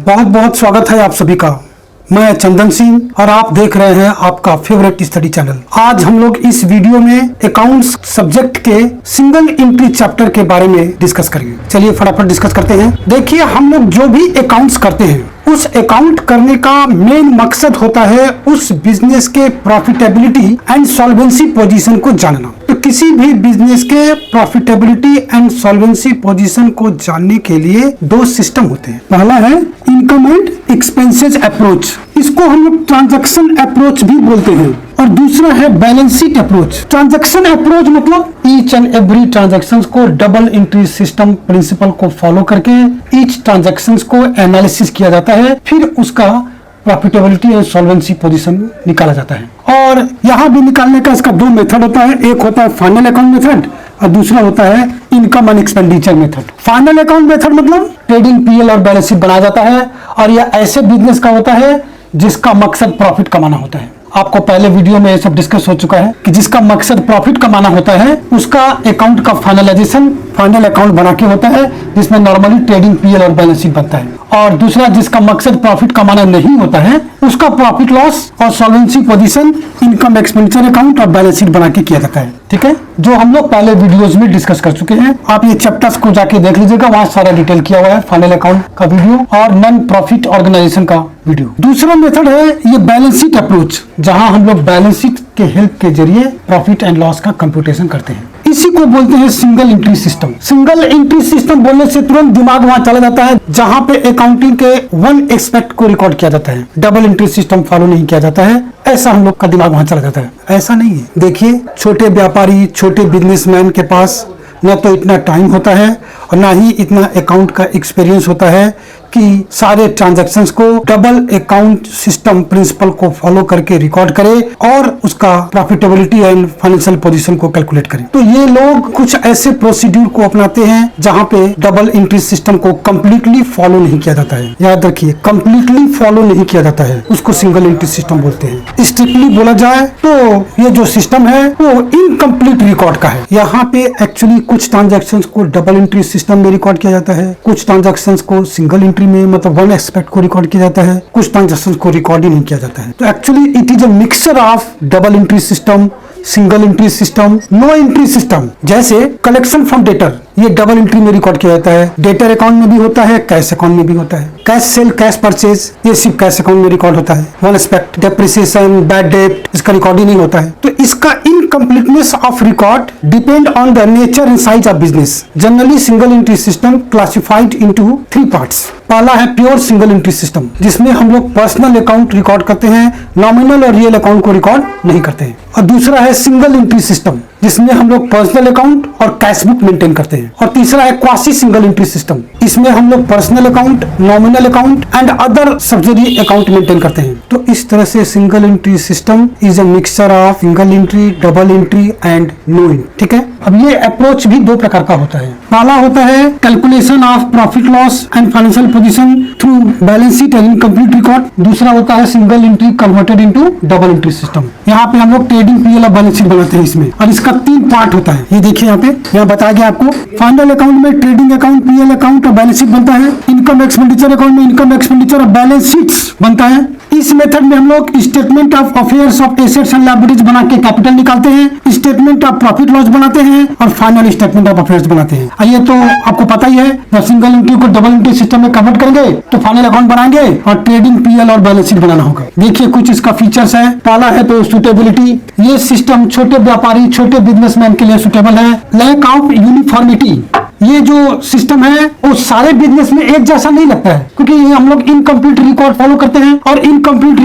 बहुत बहुत स्वागत है आप सभी का। मैं चंदन सिंह और आप देख रहे हैं आपका फेवरेट स्टडी चैनल। आज हम लोग इस वीडियो में अकाउंट्स सब्जेक्ट के सिंगल एंट्री चैप्टर के बारे में डिस्कस करेंगे। चलिए फटाफट डिस्कस करते हैं। देखिए, हम लोग जो भी अकाउंट्स करते हैं उस अकाउंट करने का मेन मकसद होता है उस बिजनेस के प्रॉफिटेबिलिटी एंड सॉल्वेंसी पोजीशन को जानना। तो किसी भी बिजनेस के प्रॉफिटेबिलिटी एंड सॉल्वेंसी पोजीशन को जानने के लिए दो सिस्टम होते हैं। पहला है इनकम एंड एक्सपेंसेस अप्रोच, इसको हम लोग ट्रांजैक्शन अप्रोच भी बोलते हैं, और दूसरा है balance sheet approach. Transaction approach मतलब ईच एंड एवरी ट्रांजैक्शंस को डबल एंट्री सिस्टम प्रिंसिपल को फॉलो करके ईच ट्रांजैक्शंस को एनालिसिस किया जाता है, फिर उसका प्रॉफिटेबिलिटी एंड सॉल्वेंसी पोजीशन निकाला जाता है। और यहाँ भी निकालने का इसका दो मेथड होता है, एक होता है फाइनल अकाउंट मेथड और दूसरा होता है income and expenditure method. Final account method मतलब ट्रेडिंग पीएल और बैलेंस शीट बनाया जाता है, और यह ऐसे बिजनेस का होता है जिसका मकसद प्रॉफिट कमाना होता है। आपको पहले वीडियो में ये सब डिस्कस हो चुका है कि जिसका मकसद प्रॉफिट कमाना होता है उसका अकाउंट का फाइनलाइजेशन फाइनल अकाउंट बना के होता है, जिसमें नॉर्मली ट्रेडिंग पीएल और बैलेंस शीट बनता है। और दूसरा जिसका मकसद प्रॉफिट कमाना नहीं होता है उसका प्रॉफिट लॉस और solvency position income expenditure account और बैलेंस शीट बना के किया जाता है। ठीक है, जो हम लोग पहले वीडियोस में डिस्कस कर चुके हैं। आप ये चैप्टर्स को जाके देख लीजिएगा, वहां सारा डिटेल किया हुआ है, फाइनल अकाउंट का वीडियो और नॉन प्रॉफिट ऑर्गेनाइजेशन का वीडियो। दूसरा मेथड है ये बैलेंस शीट अप्रोच, जहां हम लोग बैलेंस शीट के हेल्प के जरिए प्रॉफिट एंड लॉस का कंप्यूटेशन करते हैं। इसी को बोलते हैं single entry system. Single entry system बोलने से तुरंत दिमाग वहां चला जाता है जहां पे अकाउंटिंग के वन एस्पेक्ट को रिकॉर्ड किया जाता है, डबल एंट्री सिस्टम फॉलो नहीं किया जाता है, ऐसा हम लोग का दिमाग वहां चला जाता है। ऐसा नहीं है। देखिए, छोटे व्यापारी छोटे बिजनेसमैन के पास न तो इतना टाइम होता है और ना ही इतना अकाउंट का एक्सपीरियंस होता है कि सारे ट्रांजैक्शंस को डबल अकाउंट सिस्टम प्रिंसिपल को फॉलो करके रिकॉर्ड करे और उसका प्रॉफिटेबिलिटी एंड फाइनेंशियल पोजीशन को कैलकुलेट करे। तो ये लोग कुछ ऐसे प्रोसीड्यूर को अपनाते हैं जहां पे डबल एंट्री सिस्टम को कंप्लीटली फॉलो नहीं किया जाता है। याद रखिए, कंप्लीटली फॉलो नहीं किया जाता है, उसको सिंगल एंट्री सिस्टम बोलते हैं। स्ट्रिक्टली बोला जाए तो ये जो सिस्टम है वो इनकम्प्लीट रिकॉर्ड का है। यहाँ पे एक्चुअली कुछ ट्रांजैक्शंस को डबल एंट्री सिस्टम में रिकॉर्ड किया जाता है, कुछ ट्रांजैक्शंस को सिंगल एंट्री में मतलब वन एस्पेक्ट को रिकॉर्ड किया जाता है, कुछ ट्रांजैक्शंस को रिकॉर्ड ही नहीं किया जाता है। तो actually it is a mixture of double entry system, single entry system, no entry system. जैसे कलेक्शन फ्रॉम डेटर, ये डबल एंट्री में रिकॉर्ड किया जाता है, डेटर अकाउंट में भी होता है, कैश अकाउंट में भी होता है। कैश सेल, कैश परचेज, ये सिर्फ कैश अकाउंट में रिकॉर्ड होता है। One aspect depreciation, bad debt, इसका रिकॉर्ड ही नहीं होता है। तो इसका incompleteness of record depend on the nature and size of business. Generally single entry system classified into 3 parts. पहला है प्योर सिंगल एंट्री सिस्टम, जिसमें हम लोग पर्सनल अकाउंट रिकॉर्ड करते हैं, नॉमिनल और रियल अकाउंट को रिकॉर्ड नहीं करते हैं। और दूसरा है सिंगल एंट्री सिस्टम, जिसमें हम लोग पर्सनल अकाउंट और कैश बुक मेंटेन करते हैं। और तीसरा है क्वासी सिंगल एंट्री सिस्टम, इसमें हम लोग personal account, nominal account and other subsidiary account maintain करते हैं। तो इस तरह से single entry system is a mixture of single entry, double entry and no entry. ठीक है, अब ये अप्रोच भी दो प्रकार का होता है। पहला होता है calculation of profit loss and financial position through balance sheet and incomplete record. दूसरा होता है single entry converted into double entry system. यहाँ पे हम लोग ट्रेडिंग पीएल और बैलेंस शीट बनाते हैं इसमें, और इसका 3 पार्ट होता है। ये देखिए यहाँ बताया गया आपको। फाइनल अकाउंट में ट्रेडिंग अकाउंट, पीएल अकाउंट और बैलेंस शीट बनता है। इनकम एक्सपेंडिचर अकाउंट में इनकम एक्सपेंडिचर और बैलेंस शीट्स बनता है। इस मेथड में हम लोग statement of affairs of assets and liabilities बना के कैपिटल निकालते हैं, स्टेटमेंट ऑफ प्रॉफिट लॉस बनाते हैं और फाइनल स्टेटमेंट ऑफ अफेयर्स बनाते हैं। ये तो आपको पता ही है, जब सिंगल एंट्री को डबल एंट्री सिस्टम में कन्वर्ट करेंगे तो फाइनल अकाउंट बनाएंगे और ट्रेडिंग पीएल और बैलेंस शीट बनाना होगा। देखिए कुछ इसका फीचर्स है। पहला है तो सुटेबिलिटी, ये सिस्टम छोटे व्यापारी छोटे बिजनेसमैन के लिए सुटेबल है। लैक ऑफ यूनिफॉर्मिटी, ये जो सिस्टम है वो सारे बिजनेस में एक जैसा नहीं लगता है, क्योंकि ये हम लोग इनकम्प्लीट रिकॉर्ड फॉलो करते हैं, और इनकम्प्लीट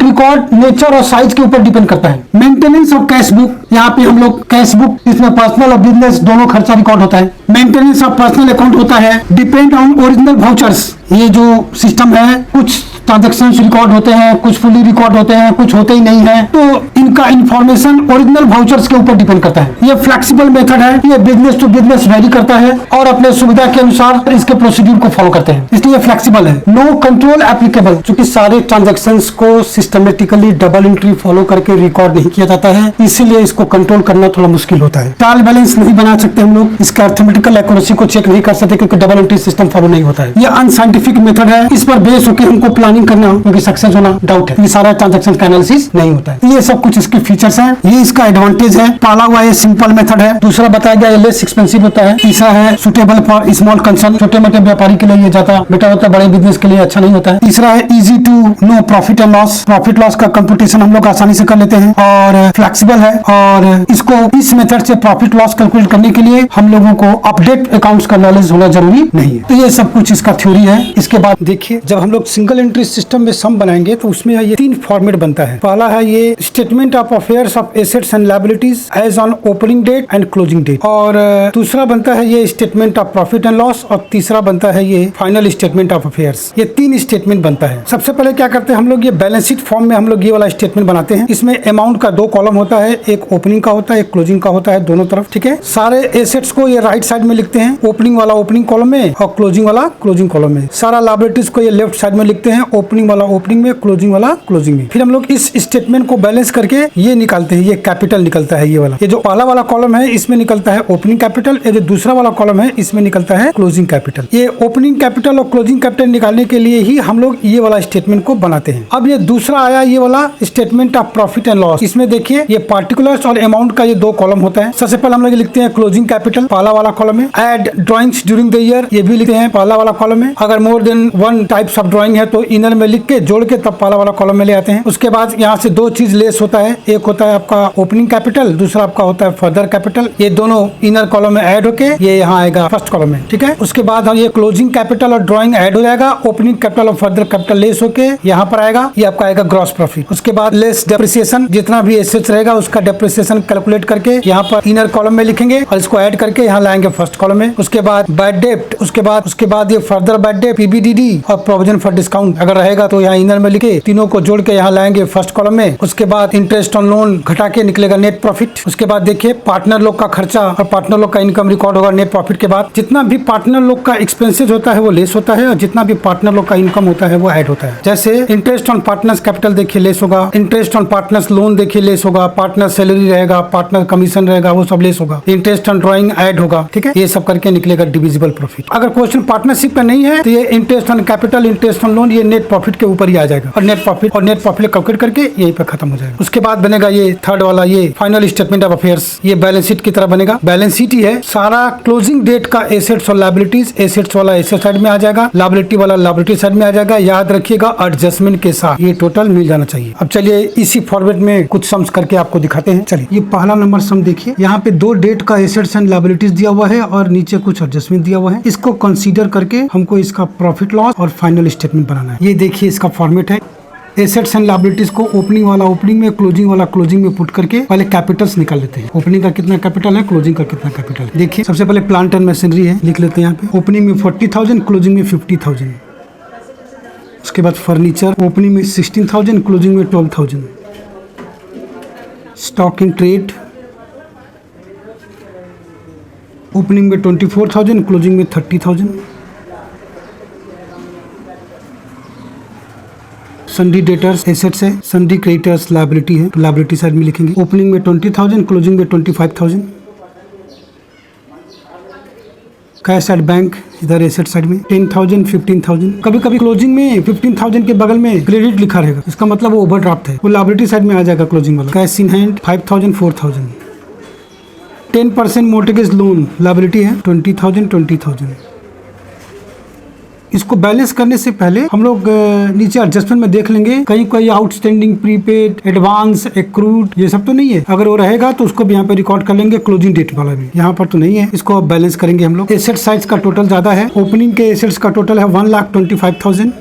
रिकॉर्ड नेचर और साइज के ऊपर डिपेंड करता है। मेंटेनेंस ऑफ कैश बुक, यहाँ पे हम लोग कैश बुक, इसमें पर्सनल और बिजनेस दोनों खर्चा रिकॉर्ड होता है। मेंटेनेंस ऑफ पर्सनल अकाउंट होता है। डिपेंड ऑन ओरिजिनल वाउचर्स, ये जो सिस्टम है कुछ ट्रांजैक्शंस रिकॉर्ड होते हैं, कुछ फुली रिकॉर्ड होते हैं, कुछ होते ही नहीं है। तो इनका इन्फॉर्मेशन ओरिजिनल वाउचर्स के ऊपर डिपेंड करता है। ये फ्लेक्सिबल मेथड है, ये बिजनेस टू बिजनेस वेरी करता है और अपने सुविधा के अनुसार इसके प्रोसीड्यूर को फॉलो करते हैं, इसलिए फ्लेक्सिबल है। नो कंट्रोल एप्लीकेबल, क्योंकि सारे ट्रांजैक्शंस को सिस्टमेटिकली डबल एंट्री फॉलो करके रिकॉर्ड नहीं किया जाता है, इसीलिए इसको कंट्रोल करना थोड़ा मुश्किल होता है। ट्रायल बैलेंस नहीं बना सकते हम लोग, इसका अर्थमेटिकल एक्यूरेसी को चेक नहीं कर सकते क्योंकि डबल एंट्री सिस्टम फॉलो नहीं होता है। ये अनसाइंटिफिक मेथड है, इस पर बेस होकर हमको प्लानिंग करना हो क्योंकि सक्सेस होना डाउट है, ये सारा ट्रांजैक्शन का एनालिसिस नहीं होता है। ये सब कुछ इसके फीचर्स हैं, ये इसका एडवांटेज है। पाला हुआ ये सिंपल मेथड है। दूसरा बताया गया ये लेस एक्सपेंसिव होता है। तीसरा है सुटेबल फॉर स्मॉल कंसर्न, छोटे मोटे व्यापारी के लिए ये ज्यादा बेटर होता है, बड़े बिजनेस के लिए अच्छा नहीं होता है। तीसरा है easy to know profit and loss, profit loss का कंप्यूटेशन हम लोग आसानी से कर लेते हैं और फ्लेक्सिबल है। और इसको इस मेथड से प्रॉफिट लॉस कैलकुलेट करने के लिए हम लोगों को अपडेट अकाउंट्स का नॉलेज होना जरूरी नहीं है। तो ये सब कुछ इसका थ्योरी है। इसके बाद देखिए, जब हम लोग सिंगल एंट्री सिस्टम में सम बनाएंगे तो उसमें ये 3 फॉर्मेट बनता है। पहला है ये statement of affairs of assets and liabilities as on opening date and closing date, और दूसरा बनता है ये statement of profit and loss, और तीसरा बनता है ये फाइनल स्टेटमेंट ऑफ अफेयर्स। ये 3 स्टेटमेंट बनता है। सबसे पहले क्या करते हैं हम लोग, ये बैलेंस शीट फॉर्म में हम लोग ये वाला स्टेटमेंट बनाते हैं। इसमें अमाउंट का 2 कॉलम होता है, एक ओपनिंग का होता है, एक क्लोजिंग का होता है, दोनों तरफ। ठीक है, सारे एसेट्स को ये राइट साइड में लिखते हैं, ओपनिंग वाला ओपनिंग कॉलम में और क्लोजिंग वाला क्लोजिंग कॉलम में। सारा लायबिलिटीज को ये लेफ्ट साइड में लिखते हैं, ओपनिंग वाला ओपनिंग में, क्लोजिंग वाला क्लोजिंग में। फिर हम लोग इस स्टेटमेंट को बैलेंस करके ये निकालते हैं, ये कैपिटल निकलता है। ये वाला, ये जो पहला वाला कॉलम है इसमें निकलता है ओपनिंग कैपिटल, ये जो दूसरा वाला कॉलम है इसमें निकलता है क्लोजिंग कैपिटल। ये ओपनिंग कैपिटल और क्लोजिंग कैपिटल निकालने के लिए ही हम लोग ये वाला स्टेटमेंट को बनाते हैं। अब ये दूसरा आया, ये वाला statement of profit and loss. इसमें देखिए ये पार्टिकुलर्स और अमाउंट का ये 2 कॉलम होता है। सबसे पहले हम लोग लिखते हैं क्लोजिंग कैपिटल, पहला वाला कॉलम है। Add drawings during the year, ये भी लिखते हैं, पहला वाला कॉलम है। अगर more than 1 types of drawing है तो इनर में लिख के जोड़ के तब पहला वाला कॉलम में ले आते हैं। उसके बाद यहाँ से 2 चीज लेस होता है, एक होता है आपका ओपनिंग कैपिटल, दूसरा आपका होता है फर्दर कैपिटल। ये दोनों इनर कॉलम में ऐड होके ये यहाँ आएगा फर्स्ट कॉलम में। ठीक है, उसके बाद हम ये क्लोजिंग कैपिटल और ड्रॉइंग ऐड हो जाएगा, ओपनिंग कैपिटल और फर्दर कैपिटल लेस होके यहाँ पर आएगा, ये आपका आएगा ग्रॉस प्रॉफिट। उसके बाद लेस डेप्रिसिएशन, जितना भी एसेट्स रहेगा उसका डेप्रिसिएशन कैलकुलेट करके यहाँ पर इनर कॉलम में लिखेंगे और इसको ऐड करके यहाँ लाएंगे फर्स्ट कॉलम में। उसके बाद बैड डेप्ट, उसके बाद ये फर्दर बैड डेप्ट, पीबीडीडी और प्रोविजन फॉर डिस्काउंट अगर रहेगा तो यहाँ इनर में लिखे, तीनों को जोड़ के यहाँ लाएंगे फर्स्ट कॉलम में। उसके बाद इंटरेस्ट ऑन लोन घटा के निकलेगा नेट प्रॉफिट। उसके बाद देखिए पार्टनर लोग का खर्चा और पार्टनर लोग का इनकम रिकॉर्ड होगा नेट प्रॉफिट के बाद। जितना भी पार्टनर लोग का एक्सपेंसेस होता है वो लेस होता है और जितना भी पार्टनर लोग का इनकम होता है वो ऐड होता है। जैसे इंटरेस्ट ऑन पार्टनर्स कैपिटल देखिए लेस होगा, इंटरेस्ट ऑन पार्टनर्स लोन देखिए लेस होगा, पार्टनर सैलरी रहेगा, पार्टनर कमीशन रहेगा, वो सब लेस होगा, इंटरेस्ट ऑन ड्रॉइंग ऐड होगा। ठीक है, ये सब करके निकलेगा डिविजिबल प्रॉफिट। अगर क्वेश्चन पार्टनरशिप का नहीं है तो ये interest on capital, interest on loan, ये नेट प्रॉफिट के ऊपर ही आ जाएगा और नेट प्रॉफिट कैलकुलेट करके यहीं पे खत्म हो जाएगा। उसके बाद बनेगा ये थर्ड वाला, ये फाइनल स्टेटमेंट ऑफ अफेयर्स, ये बैलेंस शीट की तरह बनेगा। बैलेंस शीट ही है, सारा क्लोजिंग डेट का एसेट्स और लायबिलिटीज, एसेट्स वाला एसेट साइड में आ जाएगा, लायबिलिटी वाला लायबिलिटी साइड में आ जाएगा। याद रखिएगा एडजस्टमेंट के साथ ये टोटल मिल जाना चाहिए। अब चलिए इसी फॉर्मेट में कुछ सम्स करके आपको दिखाते हैं। चलिए ये पहला नंबर सम देखिए, यहाँ पे 2 डेट का एसेट्स एंड लायबिलिटीज दिया हुआ है और नीचे कुछ एडजस्टमेंट दिया हुआ है। इसको कंसीडर करके हमको इसका प्रॉफिट लॉस और फाइनल स्टेटमेंट बनाना है। ये देखिए इसका फॉर्मेट है, एसेट्स एंड लायबिलिटीज को ओपनिंग वाला ओपनिंग में, क्लोजिंग वाला क्लोजिंग में पुट करके पहले कैपिटल्स निकाल लेते हैं। ओपनिंग का कितना कैपिटल है, क्लोजिंग का कितना कैपिटल है। देखिए सबसे पहले प्लांट एंड मशीनरी है, लिख लेते हैं यहाँ पे। ओपनिंग में 40,000, क्लोजिंग में 50,000। उसके बाद फर्नीचर, ओपनिंग में 16,000, क्लोजिंग में 12,000। स्टॉक इन ट्रेड, ओपनिंग में 24,000, क्लोजिंग में 30,000। सन्डी डेटर्स एसेट्स है, सन्डी क्रेडिटर्स लायबिलिटी है, तो लायबिलिटी साइड में लिखेंगे। ओपनिंग में 20,000, क्लोजिंग में 25,000। कैश एट बैंक इधर एसेट साइड में 10,000, 15,000। कभी कभी क्लोजिंग में 15,000 के बगल में क्रेडिट लिखा रहेगा, इसका मतलब वो ओवरड्राफ्ट है, वो लायबिलिटी साइड में आ जाएगा क्लोजिंग वाला। Cash in hand 5,000, 4,000। 10% mortgage loan liability है 20,000, 20,000। इसको बैलेंस करने से पहले हम लोग नीचे एडजस्टमेंट में देख लेंगे कहीं कोई आउटस्टैंडिंग, प्रीपेड, एडवांस, एक्रूड ये सब तो नहीं है। अगर वो रहेगा तो उसको भी यहाँ पे रिकॉर्ड कर लेंगे, क्लोजिंग डेट वाला भी यहाँ पर तो नहीं है। इसको अब बैलेंस करेंगे हम लोग। एसेट साइज का टोटल ज्यादा है, ओपनिंग के एसेट्स का टोटल है 1,25,000,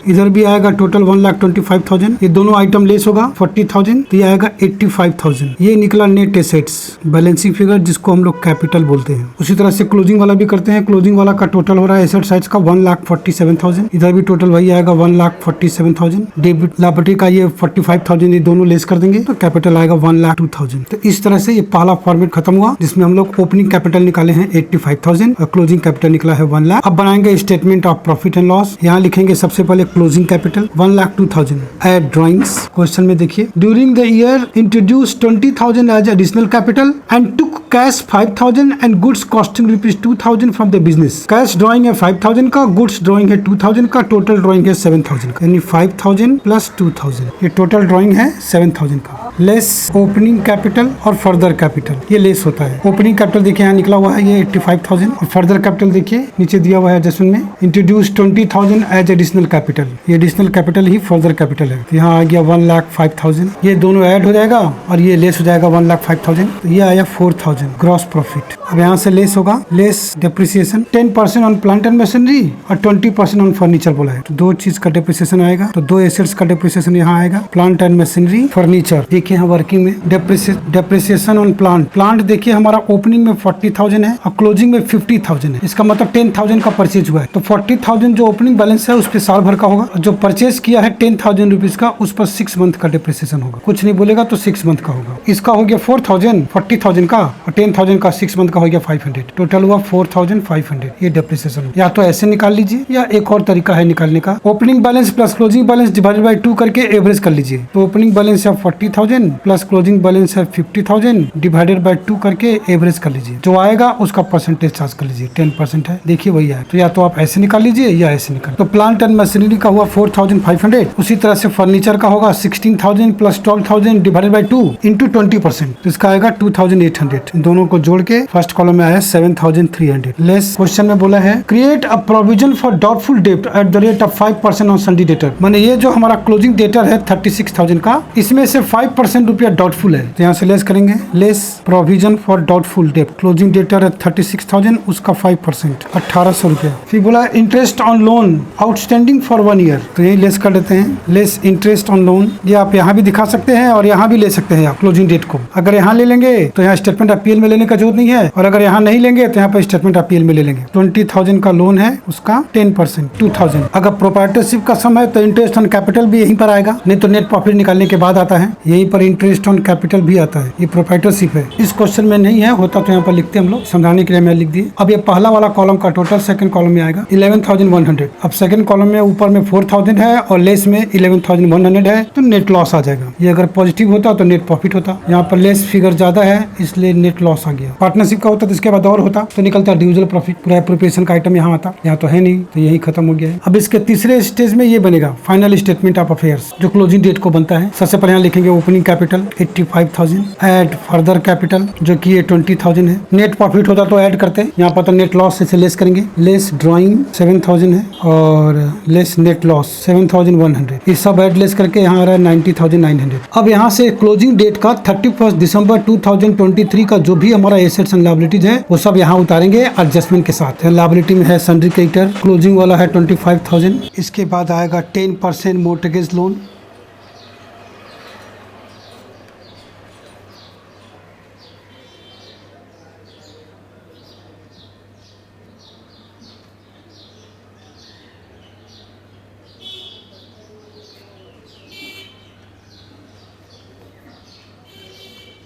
इधर भी आएगा टोटल 1,25,000। ये दोनों आइटम लेस होगा 40,000, तो ये आएगा 85,000। ये निकला नेट एसेट्स बैलेंसिंग फिगर, जिसको हम लोग कैपिटल बोलते हैं। उसी तरह से क्लोजिंग वाला भी करते हैं। क्लोजिंग वाला का टोटल हो रहा है एसेट साइड का 1,47,000। इधर भी टोटल वही आएगा 1,47,000। डेबिट लायबिलिटी का ये 45,000, ये दोनों लेस कर देंगे तो कैपिटल आएगा 1,02,000। तो इस तरह से ये पहला फॉर्मेट खत्म हुआ, जिसमें हम लोग ओपनिंग कैपिटल निकाले हैं 85,000 और क्लोजिंग कैपिटल निकला है 1 लाख। अब बनाएंगे statement of profit and loss. यहाँ लिखेंगे सबसे पहले closing capital 1,02,000। Add drawings. Question में देखिए, during the year introduce 20,000 as additional capital and took cash 5,000 and goods costing ₹2,000 from the business. Cash drawing है 5,000 का, गुड्स ड्रॉइंग है 2,000 का, टोटल ड्रॉइंग है 7,000 का, यानी 5,000 प्लस 2,000, ये टोटल ड्रॉइंग है 7,000 का। लेस ओपनिंग कैपिटल और फर्दर कैपिटल, ये लेस होता है। ओपनिंग कैपिटल देखिए यहाँ निकला हुआ है ये 85,000 और फर्दर कैपिटल देखिए नीचे दिया हुआ है एडजस्टमेंट में, इंट्रोड्यूस 20,000 एज एडिशनल कैपिटल। ये एडिशनल कैपिटल ही फर्दर कैपिटल है। तो यहाँ आ गया 1,05,000, ये दोनों ऐड हो जाएगा और ये लेस हो जाएगा 1,05,000, तो ये आया 4,000 ग्रॉस प्रॉफिट। अब यहाँ से लेस होगा less depreciation 10% on plant and machinery और 20% ऑन फर्नीचर बोला है, तो दो चीज का डेप्रिसिएशन आएगा। तो दो एसेट्स का डेप्रिसिएशन यहाँ आएगा, प्लांट एंड मशीनरी, फर्नीचर। देखिए यहाँ वर्किंग में डेप्रिसिएशन ऑन प्लांट देखिए हमारा ओपनिंग में 40,000 है और क्लोजिंग में 50,000 है। इसका मतलब 10,000 का परचेज हुआ है, तो 40,000 जो ओपनिंग बैलेंस है उस पर साल भर का होगा। जो परचेज किया है 10,000 रुपीज का, उस पर 6 मंथ का डेप्रिसिएशन होगा। कुछ नहीं बोलेगा तो 6 मंथ का होगा। इसका हो गया 4,000 40,000 का और 10,000 का 6 मंथ का हो गया 500, टोटल हुआ 4,500। ये डेप्रिसिएशन या तो ऐसे निकाल लीजिए या एक और तरीका है निकालने का, opening balance plus closing balance divided by 2 करके एवरेज कर लीजिए। तो ओपनिंग बैलेंस है 40,000 प्लस क्लोजिंग बैलेंस है 50,000 डिवाइडेड बाय 2 करके एवरेज कर लीजिए। जो आएगा उसका परसेंटेज चार्ज कर लीजिए, 10% है। देखिए वही है, तो या तो आप ऐसे निकाल लीजिए या ऐसे निकाल। तो प्लांट एंड मशीनरी का हुआ 4,500, उसी तरह से फर्नीचर का होगा 16,000 प्लस 12,000 डिवाइडेड बाय 2 इंटू 20%, तो इसका आएगा 2,800। दोनों को जोड़ के फर्स्ट कॉलम में आया 7,300। लेस क्वेश्चन में बोला है create a provision for doubtful debt at the rate of 5% on सन्डी debtor. माने ये जो हमारा क्लोजिंग डेटर है 36,000 का, इसमें से 5% रुपया डाउटफुल है, तो यहाँ से लेस करेंगे। Less provision for doubtful debt, closing debtor है 36,000, उसका 5% 1,800 रुपया। फिर बोला interest on loan outstanding for 1 year, तो यही लेस कर देते हैं। लेस इंटरेस्ट ऑन लोन, ये आप यहाँ भी दिखा सकते हैं और यहाँ भी ले सकते हैं आप क्लोजिंग डेट को। अगर यहाँ ले लेंगे तो यहाँ स्टेटमेंट ऑफ पीएल में लेने का जरूरत नहीं है, और अगर यहाँ नहीं लेंगे तो यहाँ पर स्टेटमेंट ऑफ पीएल में ले लेंगे। 20,000 का लोन है, उसका 10% 2,000। अगर प्रोप्राइटरशिप का सम है तो इंटरेस्ट ऑन कैपिटल भी यहीं पर आएगा, नहीं तो नेट प्रॉफिट निकालने के बाद आता है, यहीं पर इंटरेस्ट ऑन कैपिटल भी आता है। ये प्रोप्राइटरशिप है, इस क्वेश्चन में नहीं है, होता तो यहाँ पर लिखते हम लोग, समझाने के लिए मैं लिख दिए। अब ये पहला वाला कॉलम का टोटल सेकंड कॉलम में आएगा 11,100। अब सेकंड कॉलम में ऊपर में 4,000 है और लेस में 11,100 है, तो नेट लॉस आ जाएगा। ये अगर पॉजिटिव होता तो नेट प्रॉफिट होता, यहाँ पर लेस फिगर ज्यादा है इसलिए नेट लॉस आ गया। पार्टनरशिप का होता तो इसके बाद और होता, तो निकलता डिविजल प्रॉफिट, पूरा एप्रोप्रिएशन का आइटम यहाँ आता, यहाँ तो है नहीं, तो यही खत्म हो गया है। अब इसके तीसरे स्टेज में ये बनेगा फाइनल स्टेटमेंट ऑफ अफेयर्स, जो क्लोजिंग डेट को बनता है। सबसे पहले यहाँ लिखेंगे opening capital 85,000, add further capital जो कि ये 20,000 है। नेट प्रॉफिट होता तो ऐड करते, यहाँ पर तो नेट लॉस से लेस करेंगे। लेस ड्राइंग 7,000 है और लेस नेट लॉस 7,100, ये सब ऐड लेस करके यहाँ आ रहा है 90,900। अब यहाँ से क्लोजिंग डेट का 31 दिसंबर 2023 का जो भी हमारा एसेट्स एंड लायबिलिटीज है वो सब यहाँ उतारेंगे एडजस्टमेंट के साथ। लायबिलिटी में है सन्ड्री क्रेडिटर, क्लोजिंग वाला है 25,000। इसके बाद आएगा 10% मोर्टगेज लोन,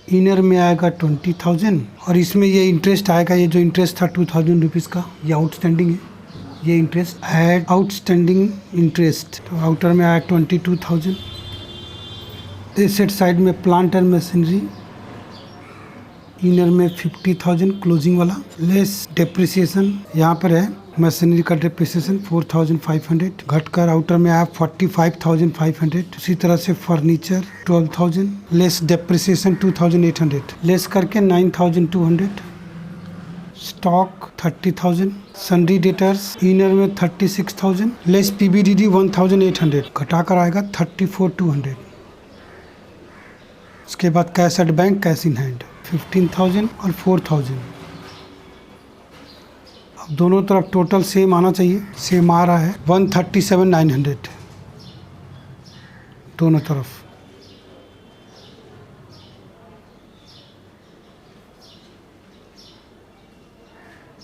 इनर में आएगा 20,000 और इसमें ये इंटरेस्ट आएगा, ये जो इंटरेस्ट था 2,000 रुपीज़ का, ये आउटस्टैंडिंग है, ये इंटरेस्ट ऐड आउटस्टैंडिंग इंटरेस्ट, तो आउटर में आया 22,000। एसेट साइड में प्लांट एंड मशीनरी, इनर में 50,000 क्लोजिंग वाला। लेस डेप्रिसिएशन यहाँ पर है, मशीनरी का डेप्रिसिएशन 4,500 घटकर आउटर में आया 45,500। उसी तरह से फर्नीचर 12,000, लेस डेप्रिसिएशन 2,800, लेस करके 9,200। स्टॉक 30,000, सन्ड्री डेटर्स इनर में 36,000, लेस पीबीडीडी 1,800 घटाकर आएगा 34,200। उसके बाद cash at bank, cash in hand 15,000 और 4,000। अब दोनों तरफ टोटल सेम आना चाहिए, सेम आ रहा है 137,900। दोनों तरफ।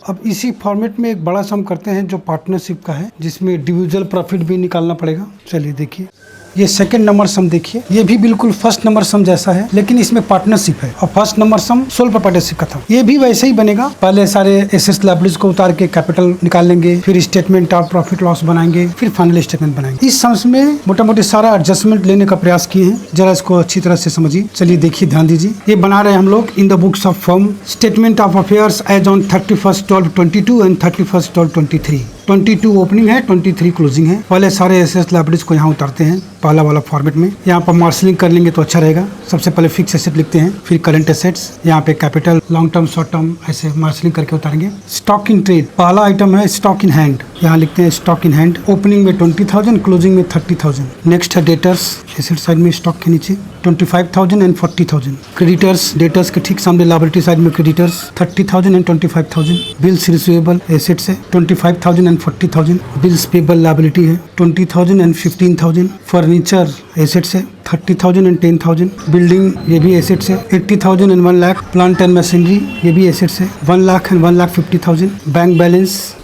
अब इसी फॉर्मेट में एक बड़ा सम करते हैं जो पार्टनरशिप का है, जिसमें इंडिविजुअल प्रॉफिट भी निकालना पड़ेगा। चलिए देखिए, ये सेकंड नंबर सम देखिए, ये भी बिल्कुल फर्स्ट नंबर सम जैसा है, लेकिन इसमें पार्टनरशिप है। और first number some sole proprietorship का था। ये भी वैसे ही बनेगा, पहले सारे एसेट्स लायबिलिटीज को उतार के कैपिटल निकाल लेंगे, फिर स्टेटमेंट ऑफ प्रॉफिट लॉस बनाएंगे, फिर फाइनल स्टेटमेंट बनाएंगे। इस सम्स में मोटा मोटी सारा एडजस्टमेंट लेने का प्रयास किए हैं, जरा इसको अच्छी तरह से समझिए। चलिए देखिए, ध्यान दीजिए, ये बना रहे हैं हम लोग in the books of firm statement of affairs as on 31/12/22 and 31/12/23। 22 opening है, 23 क्लोजिंग है। पहले सारे एसेट्स लायबिलिटीज को यहाँ उतारते हैं पहला वाला फॉर्मेट में। यहाँ पर मार्शलिंग कर लेंगे तो अच्छा रहेगा। सबसे पहले फिक्स एसेट लिखते हैं, फिर करंट एसेट्स, यहाँ पे capital, long term, short term, ऐसे मार्शलिंग करके उतारेंगे। स्टॉक इन ट्रेड, पहला आइटम है स्टॉक इन हैंड, यहाँ लिखते हैं स्टॉक इन हैंड। ओपनिंग में 20,000, क्लोजिंग में 30,000। नेक्स्ट है डेटर्स, एसेट साइड में स्टॉक के नीचे 25,000 एंड 40,000। क्रेडिटर्स, डेटर्स के ठीक सामने लायबिलिटी साइड में creditors 30,000 and 25,000। Bills receivable assets है 25,000 एंड 40,000। बिल्स पेबल लायबिलिटी है 20,000 एंड 15,000। फर्नीचर एसेट्स है 30,000 एंड 10,000। बिल्डिंग, ये भी एसेट्स है 80,000 and 1 lakh. Plant and machinery, ये भी एसेट्स है 1 लाख एंड 1,50,000। बैंक बैलेंस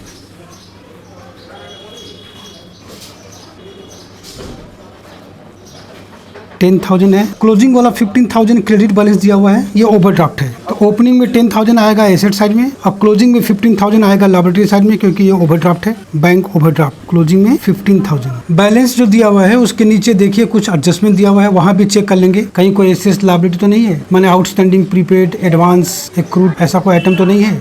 10,000 है। क्लोजिंग वाला 15,000 क्रेडिट बैलेंस दिया हुआ है, ये ओवरड्राफ्ट है। तो ओपनिंग में 10,000 आएगा एसेट साइड में, और क्लोजिंग में 15,000 आएगा लायबिलिटी साइड में, क्योंकि ये ओवरड्राफ्ट है। बैंक ओवरड्राफ्ट, क्लोजिंग में 15,000। बैलेंस जो दिया हुआ है उसके नीचे देखिए कुछ एडजस्टमेंट दिया हुआ है, वहां भी चेक कर लेंगे कहीं कोई एसेट लायबिलिटी तो नहीं है, माने आउटस्टैंडिंग, प्रीपेड, एडवांस, एक्रूड, ऐसा कोई आइटम तो नहीं है।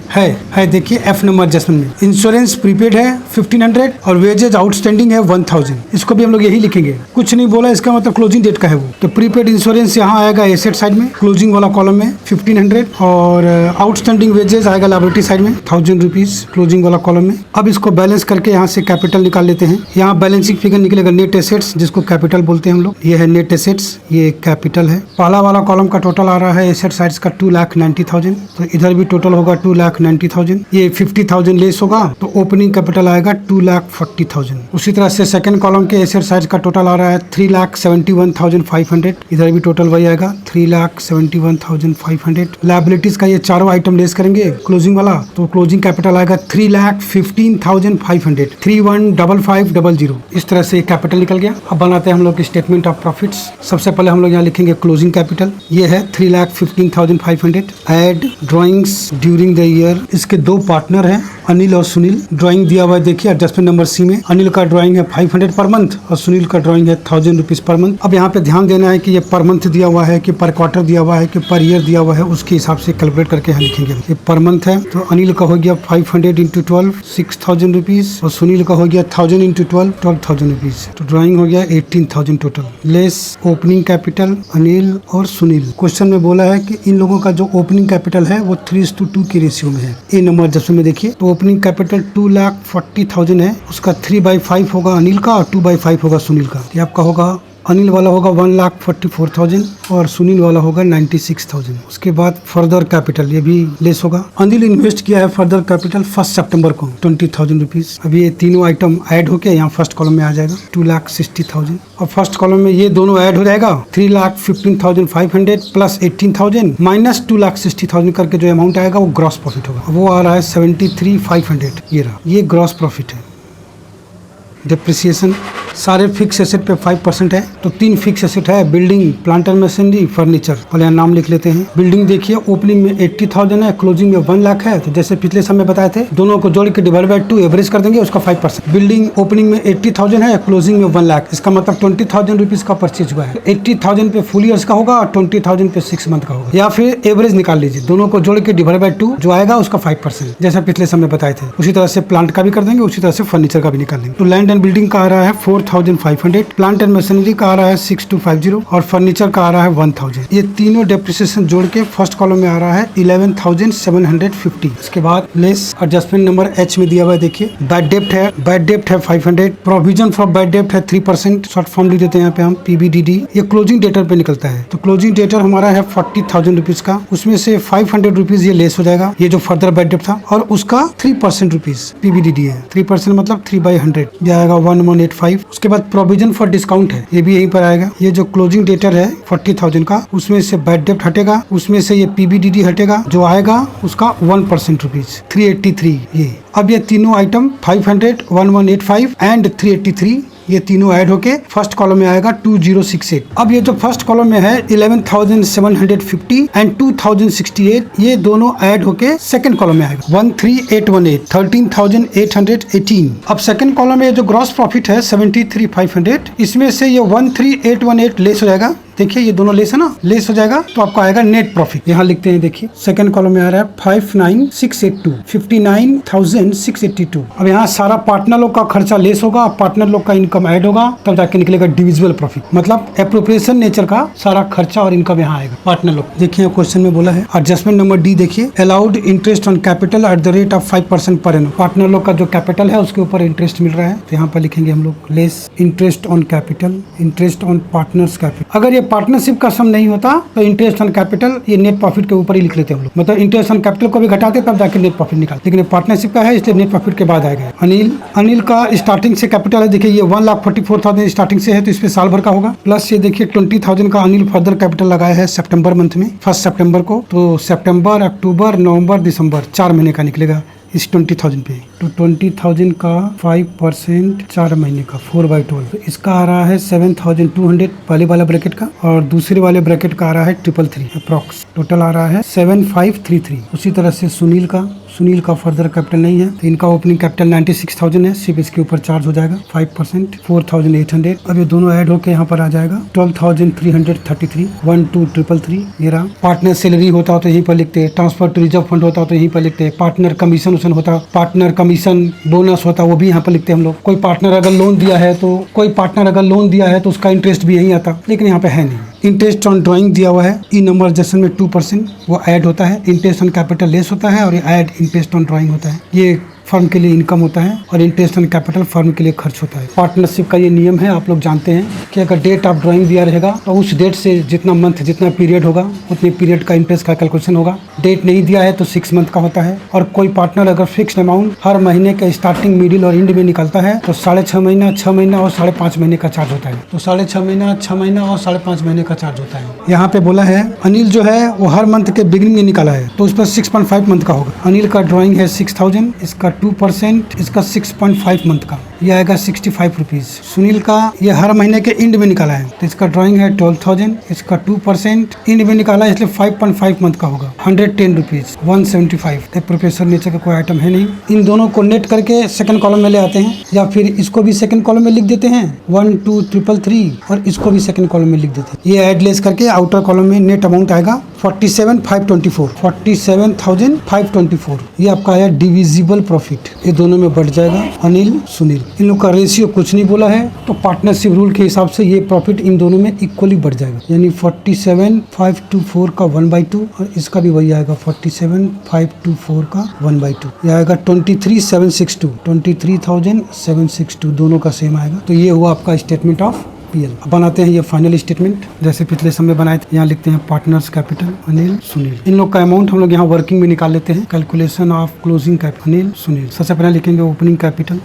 देखिए F नंबर एडजस्टमेंट में इंश्योरेंस प्रीपेड है 1,500 और वेजेज आउटस्टैंडिंग है 1,000। इसको भी हम लोग यही लिखेंगे, कुछ नहीं बोला, इसका मतलब क्लोजिंग डेट का है वो। तो प्रीपेड इंश्योरेंस यहाँ आएगा एसेट साइड में, क्लोजिंग वाला कॉलम में 1,500, और आउटस्टैंडिंग वेजेस आएगा लायबिलिटी साइड में 1,000 रुपीज, क्लोजिंग वाला कॉलम में। अब इसको बैलेंस करके यहाँ से कैपिटल निकाल लेते हैं। यहाँ बैलेंसिंग फिगर निकलेगा नेट एसेट्स, जिसको कैपिटल बोलते हैं हम लोग। ये है नेट एसेट्स, ये कैपिटल है। पहला वाला कॉलम का टोटल आ रहा है एसेट साइड का 2,90,000, तो इधर भी टोटल होगा 2,90,000। ये 50,000 लेस होगा तो ओपनिंग कैपिटल आएगा 2,40,000। उसी तरह से सेकंड कॉलम के एसेट साइड का टोटल आ रहा है 3,71,500, इधर भी टोटल वही आएगा 3,71,500। लायबिलिटीज का ये चारों आइटम लेस करेंगे क्लोजिंग वाला, तो क्लोजिंग कैपिटल आएगा 3,15,500, 31,55,00। इस तरह से कैपिटल निकल गया। अब बनाते हैं हम लोग स्टेटमेंट ऑफ प्रॉफिट्स। सबसे पहले हम लोग यहाँ लिखेंगे क्लोजिंग कैपिटल, ये है 3,15,500। Add drawings during the year, इसके दो पार्टनर हैं अनिल और सुनील। ड्राइंग दिया हुआ है देखिए एडजस्टमेंट नंबर सी में। अनिल का ड्राइंग है 500 पर मंथ और सुनील का ड्राइंग है 1,000 रुपीज पर मंथ। अब यहाँ पे ध्यान देना है कि ये पर मंथ दिया हुआ है कि पर क्वार्टर दिया हुआ है कि पर ईयर दिया हुआ है, उसके हिसाब से कैलकुलेट करके यहाँ लिखेंगे। ये पर मंथ है तो अनिल का हो गया 500 इंटू 12 6,000 रुपीज, और सुनील का हो गया 1,000 इंटू 12 12,000 रुपीज। तो ड्राइंग हो गया 18,000 total, less opening capital Anil और सुनील। क्वेश्चन में बोला है कि इन लोगों का जो ओपनिंग कैपिटल है वो 3:2 के रेशियो में है। ए नंबर जैसे में देखिए, तो ओपनिंग कैपिटल 2,40,000 है, उसका 3/5 होगा अनिल का और 2/5 होगा सुनील का। ये आपका होगा, अनिल वाला होगा 1,44,000 और सुनील वाला होगा 96,000। उसके बाद फर्दर कैपिटल ये भी लेस होगा। अनिल इन्वेस्ट किया है फर्दर कैपिटल 1 सितंबर को 20,000 रुपीज। अभी ये तीनों आइटम ऐड होके यहाँ फर्स्ट कॉलम में आ जाएगा 2,60,000, और फर्स्ट कॉलम में ये दोनों ऐड हो जाएगा 3,15,500 प्लस 18,000 माइनस 2,60,000 करके जो अमाउंट आएगा वो ग्रॉस प्रॉफिट होगा। वो आ रहा है 73,500। ये रहा, ये ग्रॉस प्रॉफिट है। डिप्रिसिएशन सारे फिक्स एसेट पे 5% है, तो 3 फिक्स एसेट है, building, plant and machinery, furniture. पहले नाम लिख लेते हैं। बिल्डिंग देखिए ओपनिंग में 80,000 है, क्लोजिंग में 1 लाख है, तो जैसे पिछले समय बताए थे दोनों को जोड़ के डिवाइड बाय 2 एवरेज कर देंगे, उसका 5%। बिल्डिंग ओपनिंग में 80,000 है, क्लोजिंग में 1 लाख, इसका मतलब 20,000 रुपीज का परचेज हुआ है। 80,000 पे फुल ईयर्स का होगा और 20,000 पे 6 मंथ का होगा, या फिर एवरेज निकाल लीजिए, दोनों को जोड़ के डिवाइड बाय 2 जो आएगा उसका 5%, जैसा पिछले समय बताए थे। उसी तरह से प्लांट का भी कर देंगे, उसी तरह से फर्नीचर का भी निकाल देंगे। तो लैंड एंड बिल्डिंग का आ रहा है 4,500, प्लांट एंड मशीनरी का आ रहा है 6,250 और फर्नीचर का आ रहा है 1,000। ये तीनों डेप्रिसिएशन जोड़ के फर्स्ट कॉलम में आ रहा है 11,750। इसके बाद लेस एडजस्टमेंट नंबर एच में दिया हुआ है देखिए। बैड डेप्ट है, बैड डेप्ट है 500, प्रोविजन फॉर बैड डेप्ट है 3%, शॉर्ट फॉर्म लिख देते हैं यहाँ पे हम PBDD। ये क्लोजिंग डेटर पे निकलता है, तो क्लोजिंग डेटर हमारा है 40,000 रुपीज का, उसमें से 500 रुपीज ये लेस हो जाएगा, ये जो फर्दर बैड डेप्ट था, और उसका 3% रुपीज PBDD है। 3% मतलब 3/100 जाएगा 1,185, उसके बाद प्रोविजन फॉर डिस्काउंट है, ये भी यहीं पर आएगा। ये जो क्लोजिंग डेटर है 40,000 का, उसमें से बैड डेप्ट हटेगा, उसमें से ये पीबीडीडी हटेगा, जो आएगा उसका 1% रुपीज 383। ये अब ये तीनों आइटम 500, 1185 एंड 383 ये तीनों ऐड होके फर्स्ट कॉलम में आएगा 2068। अब ये जो फर्स्ट कॉलम में है 11,750 एंड 2068, ये दोनों ऐड होके सेकंड कॉलम में आएगा 13,818, 13,818। अब सेकंड कॉलम में जो ग्रॉस प्रॉफिट है 73,500, इसमें से ये 13,818 लेस हो जाएगा। देखिए ये दोनों लेस है ना, लेस हो जाएगा तो आपको आएगा नेट प्रॉफिट। यहाँ लिखते हैं, देखिए सेकंड कॉलम में आ रहा है 59,682, 59,682। अब यहाँ सारा पार्टनर लोग का खर्चा लेस होगा, पार्टनर लोग का इनकम ऐड होगा, तब जाके निकलेगा डिविजिबल प्रॉफिट। मतलब एप्रोप्रिएशन नेचर का सारा खर्चा और इनकम यहाँ आएगा पार्टनर लोग। देखिए क्वेश्चन में बोला है एडजस्टमेंट नंबर डी, देखिए allowed interest on capital at the rate of 5% per annum. Partner लोग का जो कैपिटल है उसके ऊपर इंटरेस्ट मिल रहा है, तो यहाँ पर लिखेंगे हम लोग less interest on capital, interest on partners capital. अगर ये पार्टनरशिप का सम नहीं होता तो इंटरेस्ट ऑन कैपिटल ये नेट प्रॉफिट के ऊपर ही लिख लेते हैं हम लोग। मतलब इंटरेस्ट ऑन कैपिटल को भी घटाते तब जाके नेट प्रॉफिट निकालते, लेकिन पार्टनरशिप का है इसलिए नेट प्रॉफिट के बाद आएगा। अनिल का स्टार्टिंग से कैपिटल है, देखिए ये 1,44,000 स्टार्टिंग से है, तो इसमें साल भर का होगा। प्लस ये देखिए 20,000 का अनिल फर्दर कैपिटल लगाया है सितंबर मंथ में, 1 सितंबर को, तो सितंबर, अक्टूबर, नवंबर, दिसंबर 4 महीने का निकलेगा इस 20,000 पे। तो 20,000 का 5% 4 महीने का 4/12, तो इसका आ रहा है 7,200 पहले वाला ब्रैकेट का, और दूसरे वाले ब्रैकेट का आ रहा है 333 अप्रॉक्स। टोटल आ रहा है 7,533। उसी तरह से सुनील का फर्दर कैपिटल नहीं है, तो इनका ओपनिंग कैपिटल 96,000 है, सिर्फ इसके ऊपर चार्ज हो जाएगा 5%, 4,800। अब ये दोनों ऐड होके यहाँ पर आ जाएगा 12,333, 12,333 ये रहा। पार्टनर सैलरी होता तो यहीं पर लिखते, ट्रांसफर टू रिजर्व फंड होता तो यहीं पर लिखते, पार्टनर कमीशन होता, पार्टनर कमीशन बोनस होता, वो भी यहाँ पर लिखते हम लोग। कोई पार्टनर अगर लोन दिया है तो उसका इंटरेस्ट भी यहीं आता, लेकिन यहाँ पे है नहीं। इंटरेस्ट ऑन ड्राइंग दिया हुआ है, ई नंबर एडजस्टमेंट में 2% वो ऐड होता है, इंटरेस्ट ऑन कैपिटल लेस होता है और ये ऐड इंटरेस्ट ऑन ड्राइंग होता है। ये फर्म के लिए इनकम होता है और इंटरेस्ट ऑन कैपिटल फर्म के लिए खर्च होता है। पार्टनरशिप का ये नियम है, आप लोग जानते हैं कि अगर डेट ऑफ ड्राइंग दिया रहेगा तो उस डेट से जितना मंथ जितना पीरियड होगा उतने पीरियड का इंटरेस्ट का कैलकुलेशन होगा। डेट नहीं दिया है तो 6 मंथ का होता है। और कोई पार्टनर अगर फिक्स्ड अमाउंट हर महीने के स्टार्टिंग, मिडिल और एंड में निकलता है तो 6.5 महीना, 6 महीना और 5.5 महीने का चार्ज होता है। तो 6.5 महीना, 6 महीना और 5.5 महीने का चार्ज होता है। यहाँ पे बोला है अनिल जो है वो हर मंथ के बिगिनिंग में निकाला है, तो उस पर 6.5 मंथ का होगा। अनिल का ड्राइंग है 6,000, इसका 2%, इसका 6.5 मंथ का, ये आएगा 65 रुपीज। सुनील का ये हर महीने के एंड में निकाला है, तो इसका ड्राइंग है 12,000, इसका 2% एंड में निकाला है इसलिए 5.5 मंथ का होगा 110 रुपीज, 175। प्रोफेसर नेचर का कोई आइटम है नहीं। इन दोनों को नेट करके सेकंड कॉलम में ले आते हैं, या फिर इसको भी सेकंड कॉलम में लिख देते हैं 12,333 और इसको भी सेकंड कॉलम में लिख देते हैं। ये ऐड लेस करके आउटर कॉलम में नेट अमाउंट आएगा 47,524, 47,524। ये आपका आया डिविजिबल प्रॉफिट, ये दोनों में बढ़ जाएगा। अनिल, सुनील, इन लोग का रेशियो कुछ नहीं बोला है, तो पार्टनरशिप रूल के हिसाब से ये प्रॉफिट इन दोनों में इक्वली बढ़ जाएगा, यानी 47,524 का 1/2 और इसका भी वही आएगा 47,524 का 1/2। ये आएगा 23,762, 23,762 दोनों का सेम आएगा। तो ये हुआ आपका स्टेटमेंट ऑफ पीएल। अब बनाते हैं ये फाइनल स्टेटमेंट जैसे पिछले समय बनाए थे। यहाँ लिखते हैं पार्टनर्स कैपिटल अनिल, सुनील। इन लोग का अमाउंट हम लोग यहाँ वर्किंग में निकाल लेते हैं। Calculation of closing capital Anil, Sunil. सबसे पहले लिखेंगे ओपनिंग कैपिटल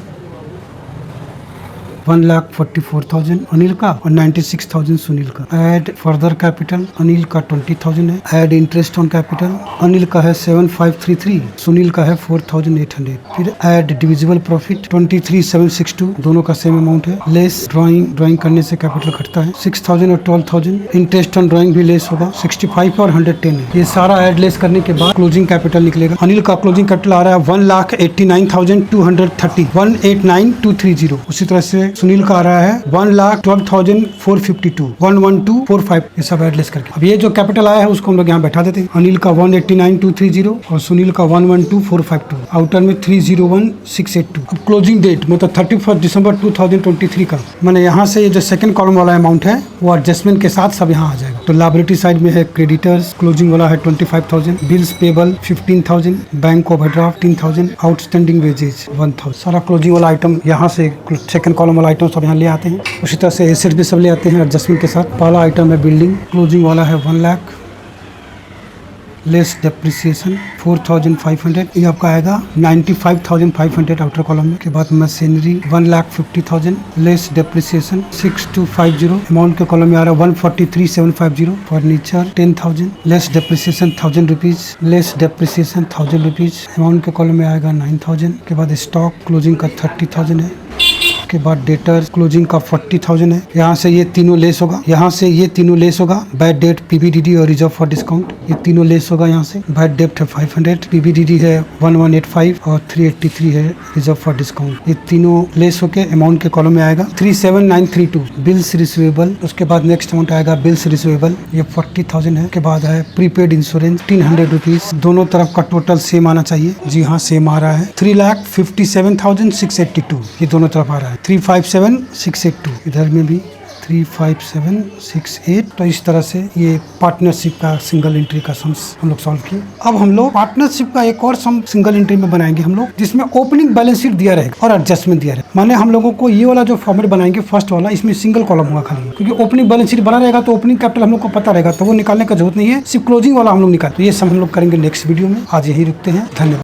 1,44,000 अनिल का और 96,000 सुनील का। ऐड फर्दर कैपिटल अनिल का 20,000 है। Add interest on capital Anil का है 7,533, सुनील का है 4,800। फिर ऐड डिविजिबल प्रॉफिट 23,762, दोनों का सेम अमाउंट है। लेस ड्राइंग करने से कैपिटल घटता है 6,000 और 12,000। इंटरेस्ट ऑन ड्राइंग भी लेस होगा 65 और 110 है। ये सारा ऐड लेस करने के बाद क्लोजिंग कैपिटल निकलेगा। अनिल का क्लोजिंग कैपिटल आ रहा है 1,89,230, 1,89,230। उसी तरह से सुनील का आ रहा है 1,12,452, 1,12,45। ये सब एडलेस करके अब ये जो कैपिटल आया है उसको हम लोग यहाँ बैठा देते हैं। अनिल का 1,89,230 और सुनील का 1,12,452, आउटर में 3,01,682। अब क्लोजिंग डेट मतलब 31 दिसंबर 2023 का, मैंने यहाँ से ये जो सेकंड कॉलम वाला अमाउंट है वो एडजस्टमेंट के साथ सब यहाँ आ जाएगा। तो लायबिलिटी साइड में है क्रेडिटर्स, क्लोजिंग वाला है 25,000, bills payable 15,000, bank overdraft 10,000, outstanding wages 1,000। सारा क्लोजिंग वाला आइटम यहाँ से सेकंड कॉलम वाला आइटम सब यहाँ ले आते हैं। उसी तरह से एसेट भी सब ले आते हैं एडजस्टमेंट के साथ। पहला आइटम है बिल्डिंग, क्लोजिंग वाला है 1 लाख। लेस डेप्रिसिएशन 4500, ये आपका आएगा 95,500 आउटर कॉलम में। के बाद मशीनरी 1,50,000 लेस डेप्रिसिएशन 6250, अमाउंट के कॉलम में आ रहा है 143,750। Furniture 10,000 less depreciation 1,000 rupees, less depreciation 1,000 rupees, amount के कॉलम में आएगा 9,000। के बाद स्टॉक क्लोजिंग का 30,000 है। के बाद डेटर क्लोजिंग का 40,000 है। यहाँ से ये तीनों लेस होगा, यहाँ से ये तीनों लेस होगा। बैड डेट, पीबीडीडी और रिजर्व फॉर डिस्काउंट, ये तीनों लेस होगा यहाँ से। बैड डेट है 500, पीबीडीडी है 1185 और 383 है रिजर्व फॉर डिस्काउंट। ये तीनों लेस होके अमाउंट के कॉलम में आएगा 37932। बिल्स रिसीवेबल, उसके बाद नेक्स्ट अमाउंट आएगा बिल्स रिसीवेबल, ये 40,000 है। के बाद है प्रीपेड इंश्योरेंस 300 रुपीज। दोनों तरफ का टोटल सेम आना चाहिए। जी हाँ, सेम आ रहा है 3,57,682, ये दोनों तरफ आ रहा है 357,682। इधर में भी 357,682। तो इस तरह से ये पार्टनरशिप का सिंगल एंट्री का सम्स हम लोग सॉल्व किए। अब हम लोग पार्टनरशिप का एक और सम सिंगल एंट्री में बनाएंगे हम लोग, जिसमें ओपनिंग बैलेंस शीट दिया रहेगा और एडजस्टमेंट दिया रहेगा। माने हम लोगों को ये वाला जो फॉर्मेट बनाएंगे फर्स्ट वाला, इसमें सिंगल कॉलम होगा खाली, क्योंकि ओपनिंग बैलेंस शीट बना रहेगा तो ओपनिंग कैपिटल हम लोग को पता रहेगा, तो वो निकालने का जरूरत नहीं है, सिर्फ क्लोजिंग वाला हम लोग निकाल। तो ये सब हम लोग करेंगे नेक्स्ट वीडियो में। आज यही रुकते हैं, धन्यवाद।